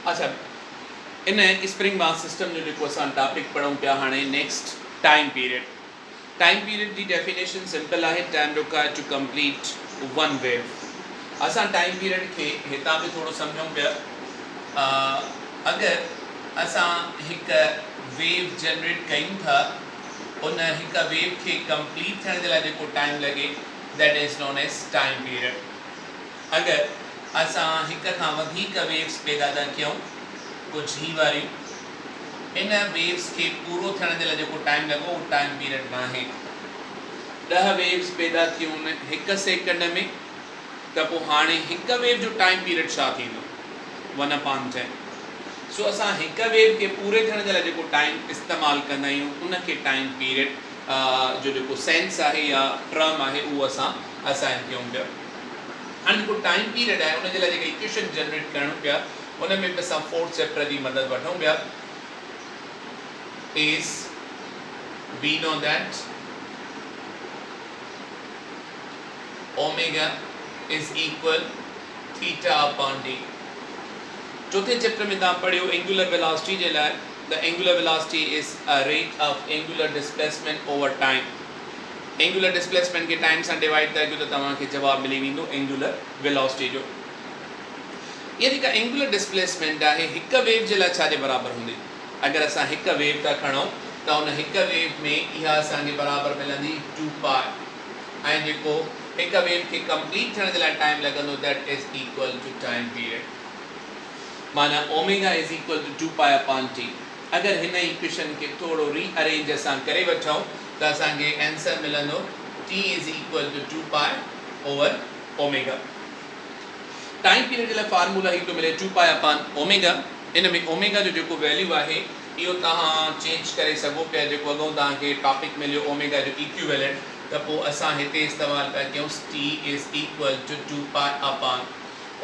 अच्छा, इन spring mass system जो जेको असां टॉपिक पढ़ूं पिया हाणे नेक्स्ट टाइम पीरियड जी डेफिनेशन सिंपल आहे, time required to complete one wave. असां टाइम पीरियड खे हितां बि थोरो सम्झूं पिया। अगरि असां हिकु वेव जनरेट कयूं था, उन हिकु वेव खे कंप्लीट थियण जे लाइ जेको टाइम लॻे that is known as time period. अगरि असां हिक खां वधीक वेव्स पैदा था कयूं कुझु ही वारियूं, इन वेव्स खे पूरो थियण जे लाइ जेको टाइम लॻो उहो टाइम पीरियड न आहे। 10 वेव्स पैदा थियूं हिकु सेकंड में, त पोइ हाणे हिकु वेव जो टाइम पीरियड छा थींदो 1/10। सो असां हिकु वेव खे पूरे थियण जे लाइ जेको टाइम इस्तेमालु कंदा आहियूं उनखे टाइम पीरियड जो जेको सेंस आहे या टर्म आहे उहो असां असाइन कयूं पिया। हाणे जेको टाइम पीरियड आहे उनजे लाइ जेके इक्वेशन जनरेट करणु पिया उन में बि असां फोर्थ चैप्टर जी मदद वठूं पिया। is we know that omega is equal theta upon d। चौथे चैप्टर में तव्हां पढ़ियो एंगुलर वेलोसिटी जे लाइ, the angular velocity is a rate of angular displacement over time. Angular displacement के टाइम सां डिवाइड था कयो त तव्हांखे जवाब मिली वेंदो एंगुलर वेलोसिटी जो। ये जेका एंगुलर डिस्प्लेसमेंट आहे हिकु वेव जे लाइ छाजे बराबरि हूंदी? अगरि असां हिकु वेव था खणूं त उन हिकु वेव में इहा असांखे बराबरि मिलंदी 2π, ऐं जेको हिकु वेव खे कंप्लीट थियण जे लाइ टाइम लॻंदो that is equal to time period. माना omega is equal to 2π upon t। अगरि हिन इक्वेशन खे थोरो रीअरेंज असां करे वठूं त असांखे आंसर मिलंदो t is equal to 2π over omega. Time period जे लाइ फार्मूला ही तो मिले 2π अपॉन ओमेगा। इन में ओमेगा जो जेको वैल्यू आहे इहो तव्हां चेंज करे सघो पिया। जेको अॻों तव्हांखे टॉपिक मिलियो ओमेगा जो इक्विवेलेंट, त पोइ असां हिते इस्तेमालु पिया कयूं t is equal to 2π upon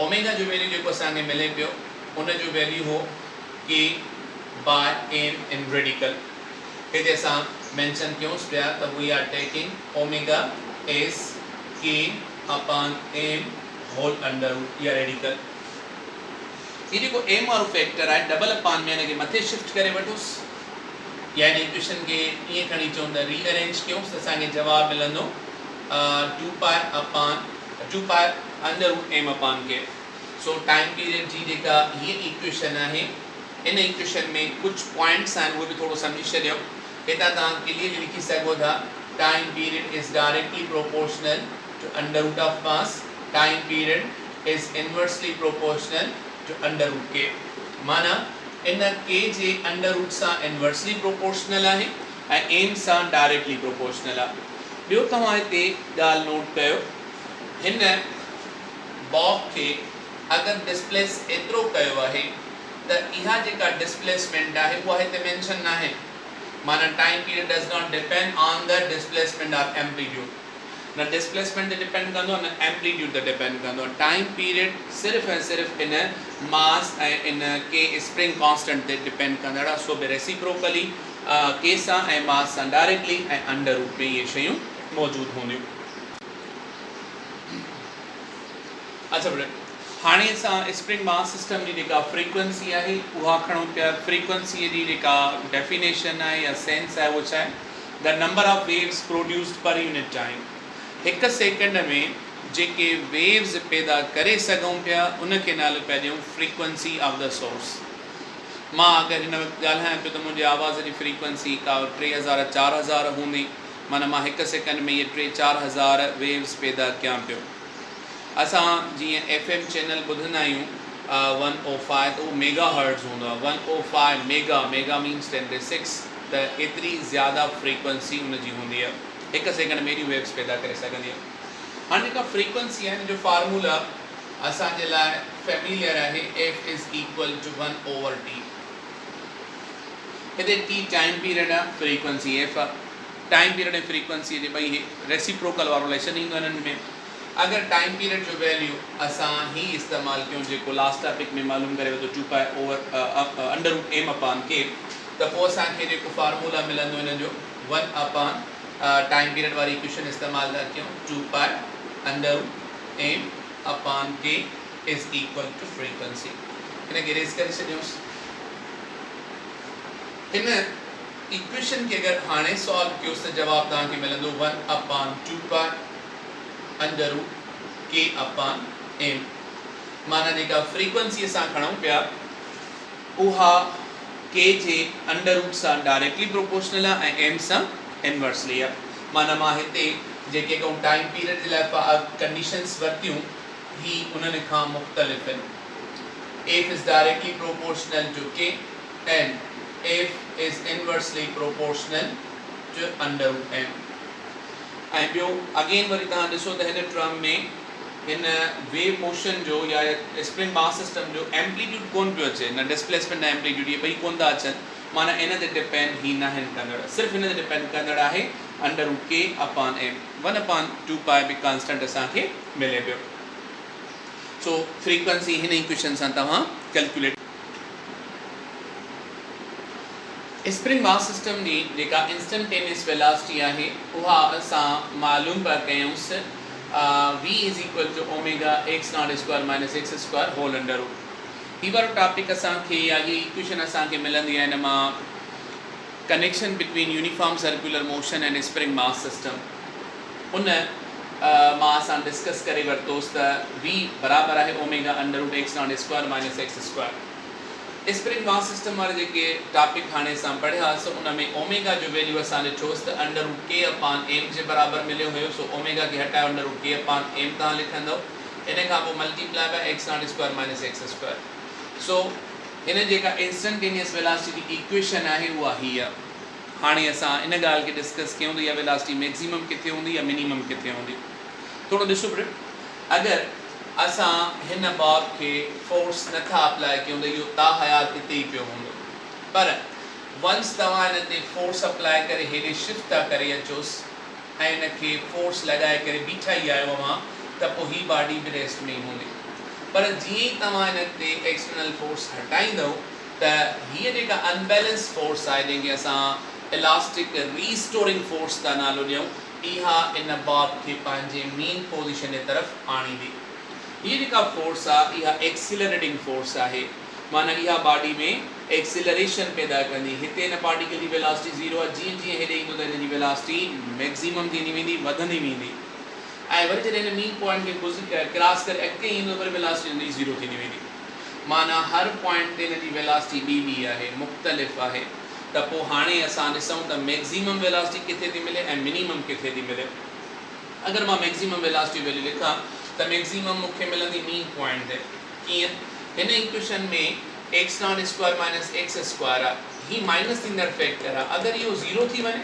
omega जो वैल्यू जेको असांखे मिले पियो उन जो वैल्यू हो k by m in radical. हिते असां मेंशन कयूं पिया त we are taking omega is k upon m whole under root या रेडिकल। ये जो m वारो फैक्टर है डबल अपॉन में इनके मथे शिफ्ट करे वठोसि, यानी इक्वेशन के ये खणी चऊं त रीअरेंज कयूं त असांखे जवाब मिलंदो 2π upon 2π under root m upon k। So time period जी जेका ये इक्वेशन है, इन इक्वेशन में कुछ पॉइंट्स हैं वो भी थोड़ा समझी छॾियो। हितां तव्हां क्लियरली लिखी सघो था time period is directly proportional to under root of mass, time period is inversely proportional to under root k. माना इन के जे अंडर रूट सां इनवर्सली प्रोपोर्शनल आहे ऐं एम सां डायरेक्टली प्रोपोर्शनल आहे। ॿियो तव्हां हिते ॻाल्हि नोट कयो, हिन बॉब खे अगरि डिस्प्लेस एतिरो कयो आहे त इहा जेका डिस्प्लेसमेंट आहे उहा हिते मेंशन न आहे। माना time period does not depend on the displacement of amplitude. न डिस्प्लेसमेंट ते डिपेंड कंदो न एम्पलीट्यूड ते डिपेंड कंदो। टाइम पीरियड सिर्फ़ु ऐं सिर्फ़ु इन मास ऐं इन के स्प्रिंग कांस्टेंट ते डिपेंड कंदड़। सो बि रेसिप्रोकली के सां ऐं मास सां डायरेक्टली ऐं अंडर रूट में इहे शयूं मौजूदु हूंदियूं। अच्छा बेटा, हाणे असां स्प्रिंग मास सिस्टम जी जेका फ्रीक्वेंसी आहे उहा खणूं पिया। फ्रीक्वेंसीअ जी जेका डेफिनेशन आहे या सेंस आहे उहो छा आहे? The number of waves produced per unit time. हिकु सेकंड में जेके वेव्स पैदा करे सघूं पिया उनखे नालो पिया ॾियूं फ्रीक्वेंसी ऑफ द सोर्स। मां अगरि हिन वक़्तु ॻाल्हायां पियो त मुंहिंजे आवाज़ जी फ्रीक्वेंसी का 3000-4000 हूंदी। माना मां हिकु सेकंड में इहे 3-4000 वेव्स पैदा कयां पियो। असां जीअं FM चैनल ॿुधंदा आहियूं 105 त उहो मेगा हर्ट्ज़ हूंदो आहे। 105 मेगा मीन्स 10⁶, त एतिरी ज़्यादा फ्रीक्वेंसी उनजी हूंदी आहे। हिकु सेकंड में एॾियूं वेव्स पैदा करे सघंदी आहे। हाणे जेका फ्रीक्वेंसी आहे हिन जो फार्मूला असांजे लाइ फेमिलियर आहे, F is equal two 1/T। हिते T टाइम पीरियड आहे, फ्रीक्वेंसी F आहे। टाइम पीरियड ऐं फ्रीक्वेंसी जे ॿई रेसिप्रोकल वारो रिलेशन ईंदो हिननि में। अगरि टाइम पीरियड जो वैल्यू असां ही इस्तेमालु कयूं जेको लास्ट टॉपिक में मालूम करे वरितो 2π over under root m upon k, त पोइ असांखे जेको फार्मूला मिलंदो हिन जो 1 अपॉन टाइम पीरियड वारी इक्वेशन इस्तेमालु था कयूं 2π under root m upon k is equal to frequency. हिनखे रेज़ करे छॾियोसि। हिन इक्वेशन खे अगरि हाणे सॉल्व कयोसि त जवाबु तव्हांखे मिलंदो 1/2 पाए अंडर रूट k/m। माना जेका फ्रीक्वेंसी असां खणूं पिया उहा k जे अंडर रूट सां डायरेक्टली प्रोपोर्शनल आहे ऐं m सां इनवर्सली आहे। माना मां हिते जेके को टाइम पीरियड जे लाइ कंडीशंस वरतियूं ही उन्हनि खां मुख़्तलिफ़ आहिनि। f is directly proportional to k and f is inversely proportional to under root m। ऐं ॿियो अगेन वरी तव्हां ॾिसो त हिन टर्म में हिन वेव मोशन जो या स्प्रिंग मास सिस्टम जो एम्पलीट्यूड कोन पियो अचे, न डिस्प्लेसमेंट न एम्पलीट्यूड, ये ॿई कोन था अचनि। माना इन ते डिपेंड ही न आहिनि कंदड़, सिर्फ़ु इन ते डिपेंड कंदड़ आहे अंडर रूट k/m। 1/2 पाए बि कांस्टेंट असांखे मिले पियो। सो फ्रीक्वेंसी हिन इक्वेशन सां तव्हां कैलकुलेट। स्प्रिंग मास सिस्टम जी जेका इंस्टेंटेनियस वेलोसिटी आहे उहा असां मालूम पिया कयूंसि v is equal to omega x not square minus x square whole under root. ही वारो टॉपिक असांखे या ही इक्वेशन असांखे मिलंदी आहे हिन मां connection between uniform circular motion and spring mass system. उन मां असां डिस्कस करे वरितोसि त v बराबरि आहे omega under root x not square minus x square. Spring mass system वारे जेके टॉपिक हाणे असां पढ़ियासीं उन में ओमेगा जो वैल्यू असां ॾिठोसि त अंडर रूट k/m जे बराबरि मिलियो हुयो। सो ओमेगा खे हटायो अंडर रूट k/m तव्हां लिखंदव, इन खां पोइ multiply by x not square minus x square. So हिन जेका इंस्टेंटेनियस वेलोसिटी जी इक्वेशन आहे उहा ही आहे। हाणे असां इन ॻाल्हि खे डिस्कस कयूं त इहा वेलोसिटी मैक्सिमम किथे हूंदी या मिनिमम किथे हूंदी। थोरो ॾिसो पियो, अगरि असां हिन बॉब खे फोर्स नथा अप्लाई कयूं त इहो ताहयात हिते ई पियो हूंदो, पर वंस तव्हां हिन ते फोर्स अप्लाई करे हेॾे शिफ्ट था करे अचोसि ऐं हिन खे फोर्स लॻाए करे बीठा ई आहियो अवां त पोइ ही बॉडी बि रेस्ट में ई हूंदी। पर जीअं ई तव्हां हिन ते एक्सटर्नल फोर्स हटाईंदव त हीअ जेका अनबैलेंस फोर्स आहे जंहिंखे असां इलास्टिक रीस्टोरिंग फोर्स था नालो ॾियूं, इहा इन बॉब खे पंहिंजे मेन पोज़ीशन जे तरफ़ आणींदी। ये जेका फोर्स आहे इहा एक्सिलरेटिंग फोर्स आहे। माना इहा बॉडी में एक्सिलरेशन पैदा कंदी। हिते हिन पार्टिकल जी वेलोसिटी 0 आहे, जीअं जीअं हेॾे ईंदो त हिन जी वेलोसिटी मैक्सिमम थींदी वेंदी, वधंदी वेंदी। ऐं वरी जॾहिं हिन मेन पॉइंट खे क्रॉस करे अॻिते ईंदो वरी वेलोसिटी हुनजी 0 थींदी वेंदी। माना हर पॉइंट ते हिन जी वेलोसिटी ॿी आहे, मुख़्तलिफ़ आहे। त पोइ हाणे असां ॾिसूं त मैक्सिमम वेलोसिटी किथे थी मिले ऐं मिनिमम किथे थी मिले। अगरि मां मैक्सिमम वेलोसिटी वैल्यू लिखां त मैक्सिमम मूंखे मिलंदी मेन पॉइंट ते। कीअं? हिन इक्वेशन में x not square minus x square आहे, ही माइनस थींदड़ फैक्टर आहे। अगरि इहो 0 थी वञे,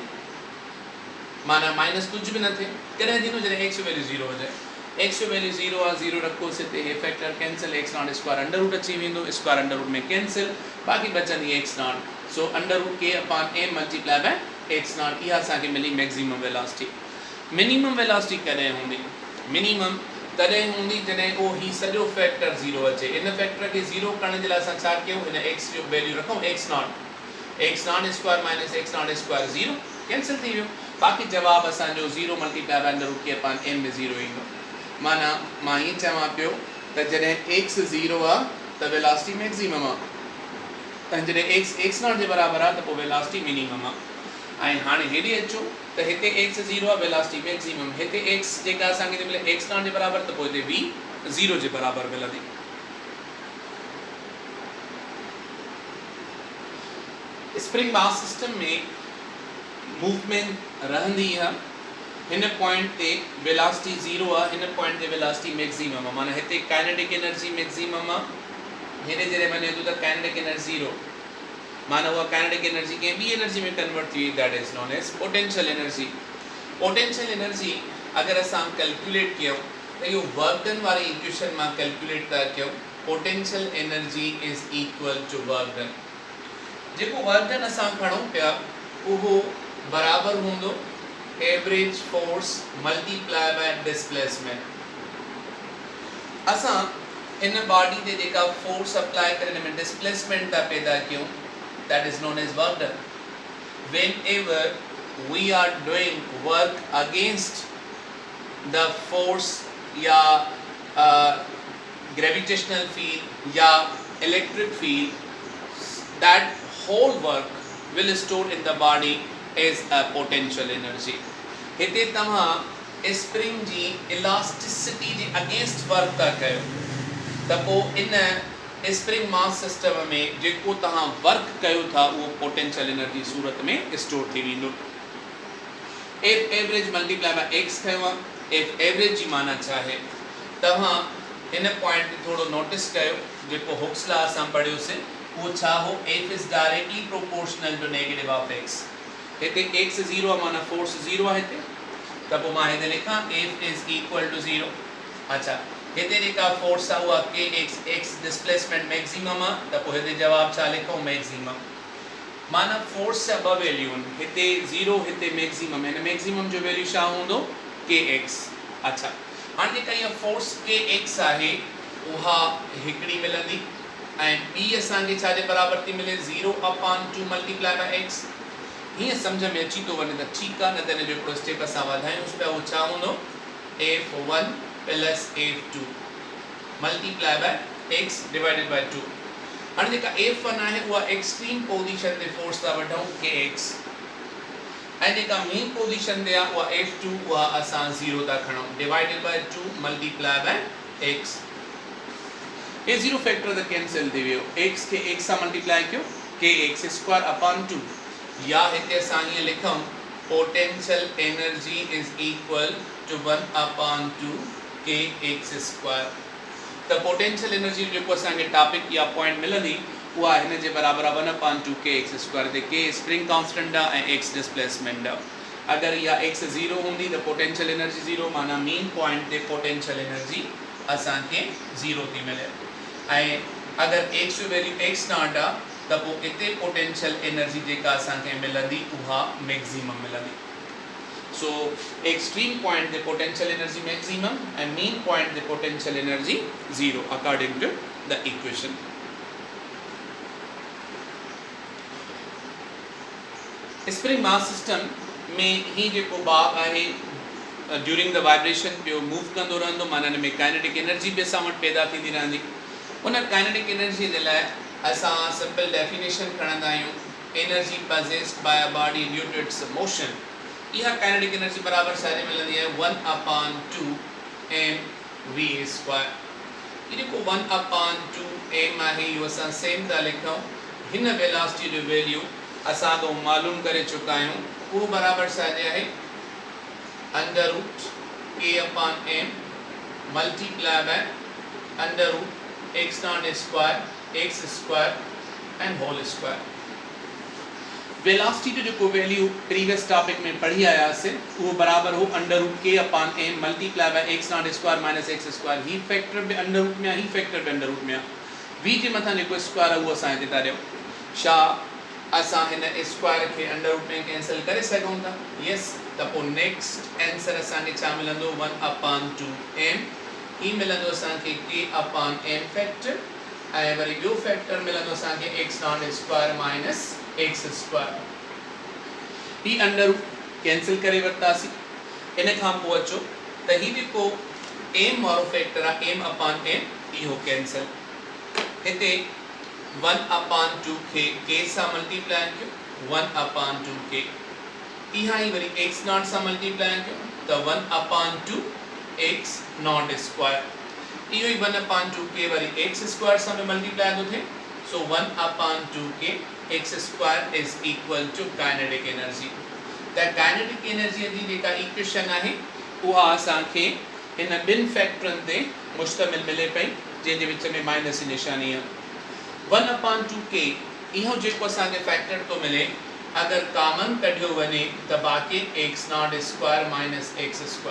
माना माइनस कुझु बि न थिए, कॾहिं थींदो जॾहिं x जो वैल्यू 0 हुजे। x जो वैल्यू 0 आहे, 0 रखोसि हिते, हे factor cancel, x not square under root अची वेंदो, स्क्वायर अंडर रूट में कैंसिल, बाक़ी बचंदी x not. So under root k/m multiply by x not, इहा असांखे मिली मैक्सिमम वेलोसिटी। मिनिमम वेलोसिटी कॾहिं हूंदी? मिनिमम तॾहिं हूंदी जॾहिं उहो ही सॼो फैक्टर 0 अचे। इन फैक्टर खे 0 करण जे लाइ असां छा कयूं, हिन x जो वैल्यू रखूं x not square minus x not square 0 cancel थी वियो, बाक़ी जवाबु असांजो 0 multiply by under root k/m में 0 ईंदो। माना मां हीअं चवां पियो त जॾहिं x 0 आहे त वेलोसिटी मैक्सिमम आहे, त जॾहिं x नॉट जे बराबरि आहे त पोइ वेलोसिटी मिनिमम आहे। ऐं हाणे हेॾे अचो त हिते x 0 आहे, वेलोसिटी मैक्सिमम। हिते x जेका असांखे थी मिले x नॉट जे बराबरि, त पोइ हिते v 0 जे बराबरि मिलंदी। स्प्रिंग मास सिस्टम में मूवमेंट रहंदी आहे। हिन पॉइंट ते वेलोसिटी 0 आहे, हिन पॉइंट ते वेलोसिटी मैक्सिमम आहे। माना हिते काइनेटिक एनर्जी मैक्सिमम आहे, हेॾे जॾहिं वञे थो त काइनेटिक एनर्जी 0, माना उहा काइनेटिक एनर्जी कंहिं ॿी एनर्जी में कन्वर्ट थी वई, that is known as potential energy. Potential energy अगरि असां कैलकुलेट कयूं त इहो वर्क डन वारी इक्वेशन मां कैलकुलेट था कयूं। Potential energy is equal to work done. जेको वर्क डन असां खणूं पिया उहो बराबरि हूंदो average force multiply by displacement. असां इन बॉडी ते जेका फोर्स अप्लाई करे हिन में डिस्प्लेसमेंट था पैदा कयूं, that is known as work done. Whenever we are doing work against the force या gravitational field या electric field that whole work will store in the body is a potential energy. हिते तव्हां spring जी elasticity जे against work था कयो त पोइ इन spring mass system में जेको तव्हां वर्क कयो था उहो पोटेंशियल एनर्जी सूरत में स्टोर थी वेंदो. F average multiply by x खयो आहे. एफ एवरेज जी माना छा आहे तव्हां हिन पॉइंट ते थोरो नोटिस कयो जेको हुक्स लॉ असां पढ़ियोसीं उहो छा हो F is directly proportional to negative of x. हिते एक्स 0 आहे माना फोर्स 0 आहे हिते त पोइ मां हिते लिखां एफ इज इक्वल टू 0. अच्छा हिते जेका फोर्स आहे उहा के एक्स डिस्प्लेसमेंट मैक्सिमम आहे त पोइ हिते जवाब छा लिखूं मैक्सिमम. माना फोर्स जा ॿ वैल्यू आहिनि हिते 0 हिते मैक्सिमम. हिन मैक्सिमम जो वैल्यू छा हूंदो के एक्स. अच्छा हाणे जेका इहा फोर्स के एक्स आहे उहा हिकिड़ी मिलंदी ऐं ॿी असांखे छा जे बराबरि थी मिले 0/2 मल्टीप्लाई बाय एक्स. हीअं सम्झ में अची थो वञे त ठीकु आहे न त हिन जो हिकिड़ो स्टेप असां वधायूंसि पिया उहो छा हूंदो f1 plus f2 multiply by x divided by 2. हाणे जेका f1 आहे उहा एक्सट्रीम पोजीशन ते फोर्स था वठूं kx ऐं जेका मेन पोजीशन ते आहे उहा f2 उहा असां 0 था खणूं divided by 2 multiply by x. हे 0 फैक्टर त कैंसिल थी वियो. x खे x सां मल्टीप्लाई कयो kx² 2 या हिते असां हीअं लिखूं potential energy is equal to 1/2 kx². त पोटेंशियल एनर्जी जेको असांखे टॉपिक या पॉइंट मिलंदी उहा हिन जे बराबरि आहे 1/2 kx². ते k स्प्रिंग कांस्टेंट आहे ऐं x डिस्प्लेसमेंट आहे. अगरि इहा x 0 हूंदी त पोटेंशियल एनर्जी 0 माना मेन पॉइंट ते पोटेंशियल एनर्जी असांखे 0 थी मिले ऐं अगरि x जो वैल्यू x0 आहे त पोइ हिते पोटेंशियल एनर्जी जेका असांखे मिलंदी उहा मैक्सिमम मिलंदी. सो एक्सट्रीम पॉइंट ते पोटेंशियल एनर्जी मैक्सिमम ऐं मेन पॉइंट ते potential energy 0 according to the equation. Spring mass system में ही जेको बाग आहे ड्यूरिंग द वाइब्रेशन पियो मूव कंदो रहंदो माना हिन में काइनेटिक एनर्जी बि असां वटि पैदा थींदी रहंदी. उन काइनेटिक एनर्जी जे लाइ असां सिंपल डेफिनेशन खणंदा आहियूं energy possessed by a body due to its motion. इहा काइनेटिक एनर्जी बराबरि छाजे मिलंदी आहे 1/2 mv². ये जेको 1/2 m आहे इहो असां सेम था लिखूं. हिन वेलोसिटी जो वैल्यू असां तो मालूम करे चुका आहियूं उहो बराबरि छाजे आहे √k/m multiply by √x0² x² and whole square. Velocity जो जेको वैल्यू प्रीवियस टॉपिक में पढ़ी आयासीं उहो बराबरि हो √k/m multiply by x0² x². ही फैक्टर बि अंडर रूट में आहे ही फैक्टर बि अंडर रूट में आहे. v जे मथां जेको स्क्वायर आहे उहो असां हिते था ॾियूं. छा असां हिन स्क्वायर खे अंडर रूट में कैंसिल करे सघूं था? यस. त पोइ नेक्स्ट आंसर असांखे छा मिलंदो 1/2 m. ही मिलंदो असांखे k/m फैक्टर ऐं वरी ॿियो फैक्टर मिलंदो असांखे x0² x². ही अंडर रूट कैंसिल करे वरितासीं. इन खां पोइ अचो त ही जेको m वारो फैक्टर आहे m/m इहो कैंसिल. हिते 1/2 खे k सां मल्टीप्लाई कयो 1/2 k. इहा ई वरी x0 सां मल्टीप्लाई कयो त 1/2 x0². इहो ई 1/2 k वरी x² सां बि मल्टीप्लाई थो थिए. So 1/2 k x² is equal to kinetic energy. त काइनेटिक एनर्जी जी जेका इक्वेशन आहे उहा असांखे हिन ॿिनि फैक्टरनि ते मुश्तमिल मिले पई जंहिंजे विच में माइनस जी निशानी आहे. 1/2 k इहो जेको असांखे फैक्टर थो मिले अगरि कॉमन कढियो वञे त बाक़ी x0² x².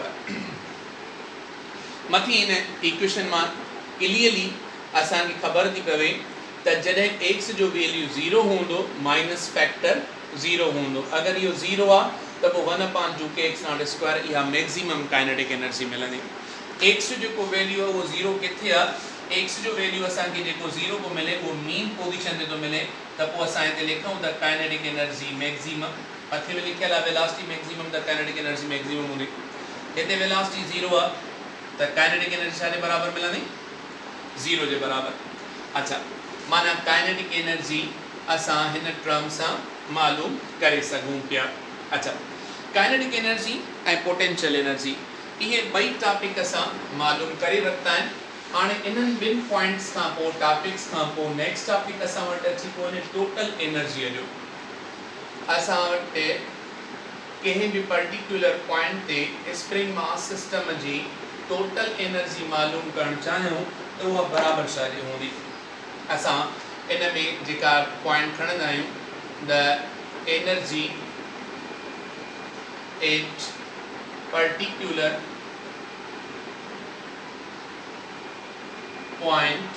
मथी इन इक्वेशन मां क्लियरली असांखे ख़बर थी पवे त जॾहिं x जो वैल्यू 0 हूंदो माइनस फैक्टर 0 हूंदो. अगरि इहो 0 आहे त पोइ 1/2 k x0² इहा मैक्सिमम काइनेटिक एनर्जी मिलंदी. x जो जेको वैल्यू आहे उहो 0 किथे आहे? x जो वैल्यू असांखे जेको 0 को मिले उहो मेन पोजीशन ते थो मिले. त पोइ असां हिते लिखूं त काइनेटिक एनर्जी मैक्सिमम. मथे में लिखियल आहे वेलोसिटी मैक्सिमम त काइनेटिक एनर्जी मैक्सिमम हूंदी. हिते वेलोसिटी 0 आहे त काइनेटिक एनर्जी छा जे बराबरि मिलंदी 0 जे बराबरि. अच्छा माना काइनेटिक एनर्जी असां हिन टर्म सां मालूम करे सघूं पिया। अच्छा, काइनेटिक एनर्जी ऐं पोटेंशियल एनर्जी इहे ॿई टॉपिक असां मालूम करे वरिता आहिनि। हाणे इन्हनि ॿिनि पॉइंट्स खां पोइ टॉपिक्स खां पोइ नेक्स्ट टॉपिक असां वटि अची थो वञे टोटल एनर्जीअ जो। असां वटि कंहिं बि पर्टिकुलर पॉइंट ते स्प्रिंग मास सिस्टम जी टोटल एनर्जी मालूम करणु चाहियूं त उहा बराबरि सारी हूंदी। असां इन में जेका पॉइंट खणंदा आहियूं the energy at particular point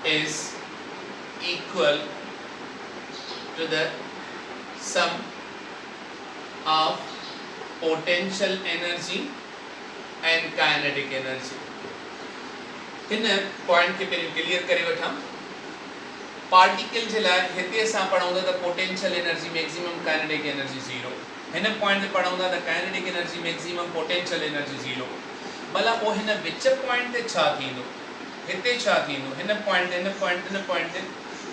is equal to the sum of potential energy and kinetic energy। इन पॉइंट के पहिरीं क्लियर करे वठां। पार्टिकल जे लाइ हिते असां पढ़ूं था potential energy maximum kinetic energy 0। हिन पॉइंट ते पढ़ूं था kinetic energy maximum potential energy 0। भला पोइ हिन विच पॉइंट ते छा थींदो, हिते छा थींदो? हिन पॉइंट ते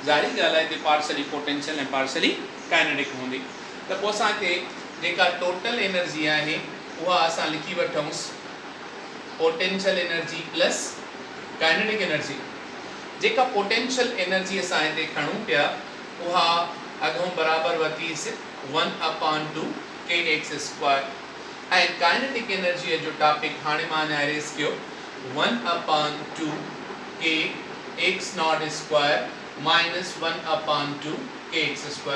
ज़ाहिरी ॻाल्हि आहे हिते पार्शली पोटेंशियल ऐं पार्शली काइनेटिक हूंदी। त पोइ असां हिते जेका टोटल एनर्जी आहे उहा असां लिखी वठूंसि potential energy plus kinetic energy. जेका पोटेंशियल एनर्जी असां हिते खणूं पिया उहा अॻों बराबरि वरितीसीं 1/2 kx² ऐं काइनेटिक एनर्जीअ जो टॉपिक हाणे मां अञा एरेज़ कयो 1/2 kx02 minus 1/2 kx²।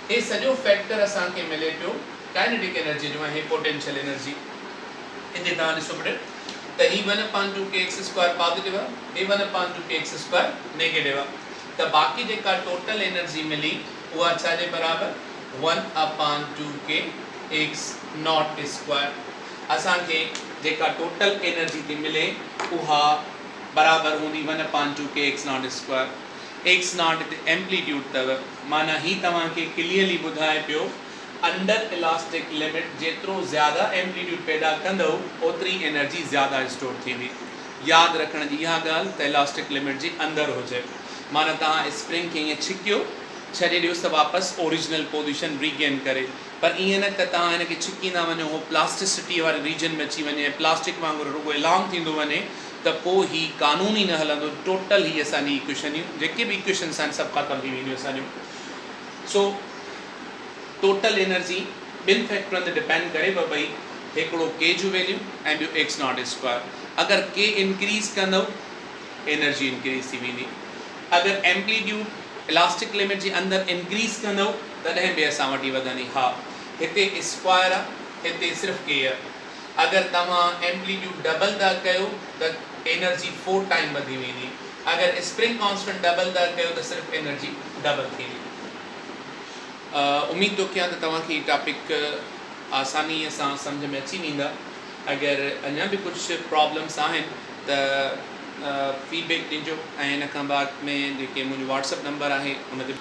हे सॼो फैक्टर असांखे मिले पियो काइनेटिक एनर्जी जो ऐं पोटेंशियल एनर्जी। हिते तव्हां ॾिसो बेटा त ही 1/2 kx² पॉजिटिव आहे, हे 1/2 kx² नेगेटिव आहे। त बाक़ी जेका टोटल एनर्जी मिली उहा छाजे बराबरि 1/2 kx02। असांखे जेका टोटल एनर्जी थी मिले उहा बराबरि हूंदी 1/2 kx02। x0 हिते एम्पलीट्यूड अथव, माना ही तव्हांखे क्लियरली ॿुधाए पियो अंडर इलास्टिक लिमिट जेतिरो ज़्यादा एम्पलीट्यूड पैदा कंदो ओतिरी एनर्जी ज़्यादा स्टोर थींदी। यादि रखण जी इहा ॻाल्हि त इलास्टिक लिमिट जे अंदरि हुजे। माना तव्हां स्प्रिंग खे ईअं छिकियो छॾे ॾियोसि त वापसि ओरिजिनल पोजीशन रीगेन करे, पर ईअं न त तव्हां हिनखे छिकींदा वञो उहो प्लास्टिसिटी वारे रीजन में अची वञे, प्लास्टिक वांगुरु रुगो इलाम थींदो वञे त पोइ ही कानून ई न हलंदो। टोटल ही असांजी इक्वेशनियूं जेके बि इक्वेशन्स आहिनि सभु ख़तमु थी वेंदियूं असांजूं। सो टोटल एनर्जी ॿिनि फैक्टरनि ते डिपेंड करे भई हिकिड़ो के जो वैल्यू ऐं ॿियो x02। अगरि के इंक्रीज़ कंदव एनर्जी इंक्रीज़ थी वेंदी। अगरि एम्पलीट्यूड इलास्टिक लिमिट जे अंदरि इंक्रीज़ कंदव तॾहिं बि असां वटि वधंदी। हा, हिते स्क्वायर आहे, हिते सिर्फ़ु के आहे। अगरि तव्हां एम्पलीट्यूड डबल था कयो त एनर्जी 4 टाइम वधी वेंदी। अगरि स्प्रिंग कॉन्स्टेंट डबल था कयो त सिर्फ़ु एनर्जी डबल थींदी। उम्मीद थो कयां त तव्हांखे हीउ टॉपिक आसानीअ सां सम्झ में अची वेंदा। अगरि अञा बि कुझु प्रॉब्लम्स आहिनि त फीडबैक ॾिजो ऐं इन खां बाद में जेके मुंहिंजो व्हाट्सअप नंबर आहे उन ते